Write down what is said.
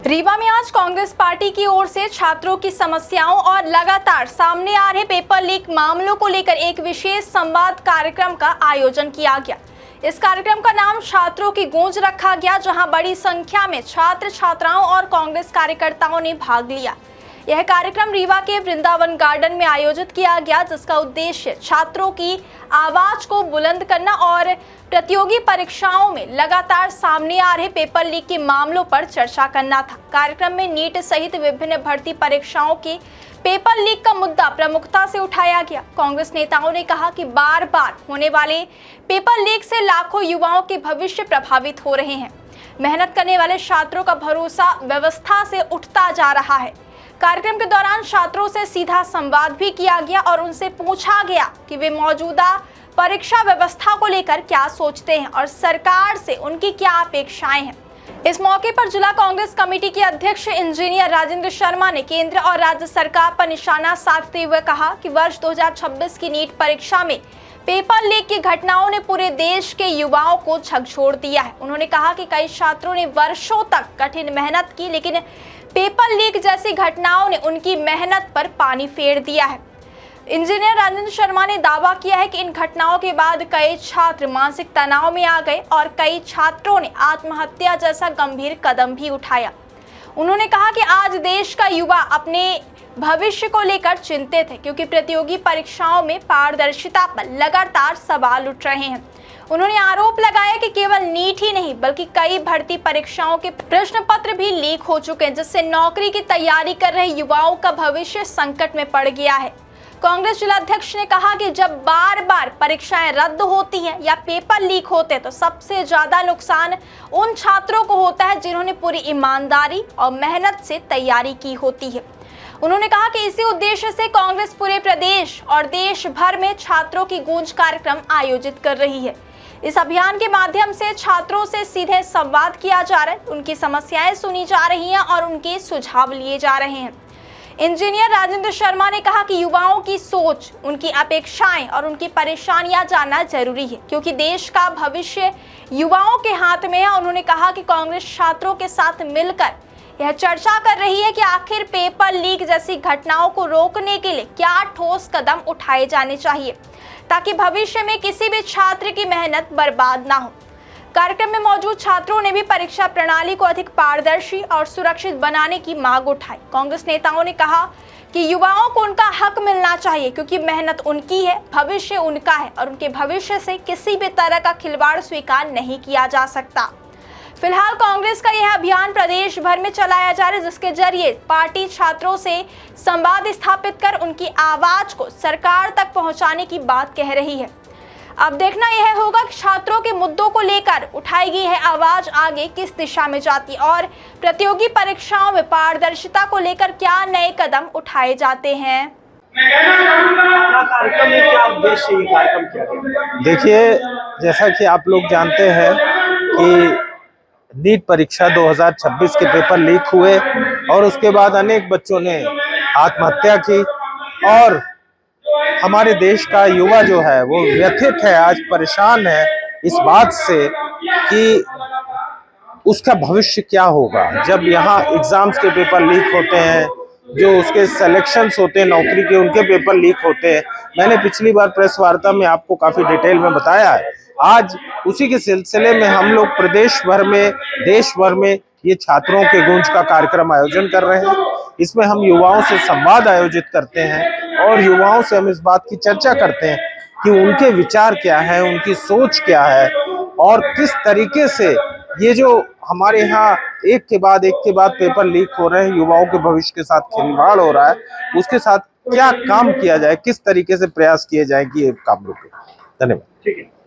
रीवा में आज कांग्रेस पार्टी की ओर से छात्रों की समस्याओं और लगातार सामने आ रहे पेपर लीक मामलों को लेकर एक विशेष संवाद कार्यक्रम का आयोजन किया गया। इस कार्यक्रम का नाम छात्रों की गूंज रखा गया, जहां बड़ी संख्या में छात्र छात्राओं और कांग्रेस कार्यकर्ताओं ने भाग लिया। यह कार्यक्रम रीवा के वृंदावन गार्डन में आयोजित किया गया, जिसका उद्देश्य छात्रों की आवाज को बुलंद करना और प्रतियोगी परीक्षाओं में लगातार सामने आ रहे पेपर लीक के मामलों पर चर्चा करना था। कार्यक्रम में नीट सहित विभिन्न भर्ती परीक्षाओं के पेपर लीक का मुद्दा प्रमुखता से उठाया गया। कांग्रेस नेताओं ने कहा कि बार बार होने वाले पेपर लीक से लाखों युवाओं के भविष्य प्रभावित हो रहे हैं। मेहनत करने वाले छात्रों का भरोसा व्यवस्था से उठता जा रहा है। कार्यक्रम के दौरान छात्रों से सीधा संवाद भी किया गया और उनसे पूछा गया कि वे मौजूदा परीक्षा व्यवस्था को लेकर क्या सोचते हैं और सरकार से उनकी क्या अपेक्षाएं हैं। इस मौके पर जिला कांग्रेस कमेटी के अध्यक्ष इंजीनियर राजेंद्र शर्मा ने केंद्र और राज्य सरकार पर निशाना साधते हुए कहा कि वर्ष 2026 की नीट परीक्षा में पेपर लीक की घटनाओं ने पूरे देश के युवाओं को झकझोर दिया है। उन्होंने कहा कि कई छात्रों ने वर्षों तक कठिन मेहनत की, लेकिन पेपर लीक जैसी घटनाओं ने उनकी मेहनत पर पानी फेर दिया है। इंजीनियर राजेंद्र शर्मा ने दावा किया है कि इन घटनाओं के बाद कई छात्र मानसिक तनाव में आ गए और कई छात्रों ने आत्महत्या जैसा गंभीर कदम भी उठाया। उन्होंने कहा कि आज देश का युवा अपने भविष्य को लेकर चिंतित है, क्योंकि प्रतियोगी परीक्षाओं में पारदर्शिता पर लगातार सवाल उठ रहे हैं। उन्होंने आरोप लगाया कि केवल नीट ही नहीं बल्कि कई भर्ती परीक्षाओं के प्रश्न पत्र भी लीक हो चुके हैं, जिससे नौकरी की तैयारी कर रहे युवाओं का भविष्य संकट में पड़ गया है। कांग्रेस जिलाध्यक्ष ने कहा कि जब बार बार परीक्षाएं रद्द होती हैं या पेपर लीक होते हैं तो सबसे ज्यादा नुकसान उन छात्रों को होता है जिन्होंने पूरी ईमानदारी और मेहनत से तैयारी की होती है। उन्होंने कहा कि इसी उद्देश्य से कांग्रेस पूरे प्रदेश और देश भर में छात्रों की गूंज कार्यक्रम आयोजित कर रही है। इस अभियान के माध्यम से छात्रों से सीधे संवाद किया जा रहा है, उनकी समस्याएं सुनी जा रही हैं और उनके सुझाव लिए जा रहे हैं। इंजीनियर राजेंद्र शर्मा ने कहा कि युवाओं की सोच, उनकी अपेक्षाएं और उनकी परेशानियां जानना जरूरी है, क्योंकि देश का भविष्य युवाओं के हाथ में है। उन्होंने कहा कि कांग्रेस छात्रों के साथ मिलकर यह चर्चा कर रही है कि आखिर पेपर लीक जैसी घटनाओं को रोकने के लिए क्या ठोस कदम उठाए जाने चाहिए, ताकि भविष्य में किसी भी छात्र की मेहनत बर्बाद ना हो। कार्यक्रम में मौजूद छात्रों ने भी परीक्षा प्रणाली को अधिक पारदर्शी और सुरक्षित बनाने की मांग उठाई। कांग्रेस नेताओं ने कहा कि युवाओं को उनका हक मिलना चाहिए, क्योंकि मेहनत उनकी है, भविष्य उनका है और उनके भविष्य से किसी भी तरह का खिलवाड़ स्वीकार नहीं किया जा सकता। फिलहाल कांग्रेस का यह अभियान प्रदेश भर में चलाया जा रहा है, जिसके जरिए पार्टी छात्रों से संवाद स्थापित कर उनकी आवाज को सरकार तक पहुंचाने की बात कह रही है। अब देखना यह होगा कि छात्रों के मुद्दों को लेकर उठाई गई है आवाज आगे किस दिशा में जाती और प्रतियोगी परीक्षाओं में पारदर्शिता को लेकर क्या नए कदम उठाए जाते हैं। कार्यक्रम में क्या उद्देश्य है? कार्यक्रम क्या? देखिए, जैसा कि आप लोग जानते हैं कि नीट परीक्षा 2026 के पेपर लीक हुए और उसके बाद अनेक बच्चों ने आत्महत्या की और हमारे देश का युवा जो है वो व्यथित है, आज परेशान है इस बात से कि उसका भविष्य क्या होगा। जब यहाँ एग्जाम्स के पेपर लीक होते हैं, जो उसके सिलेक्शंस होते हैं नौकरी के, उनके पेपर लीक होते हैं। मैंने पिछली बार प्रेस वार्ता में आपको काफी डिटेल में बताया है। आज उसी के सिलसिले में हम लोग प्रदेश भर में, देश भर में ये छात्रों के गूंज का कार्यक्रम आयोजन कर रहे हैं। इसमें हम युवाओं से संवाद आयोजित करते हैं और युवाओं से हम इस बात की चर्चा करते हैं कि उनके विचार क्या है, उनकी सोच क्या है और किस तरीके से ये जो हमारे यहाँ एक के बाद पेपर लीक हो रहे हैं, युवाओं के भविष्य के साथ खिलवाड़ हो रहा है, उसके साथ क्या काम किया जाए, किस तरीके से प्रयास किए जाए कि ये काम रुके। धन्यवाद। ठीक है।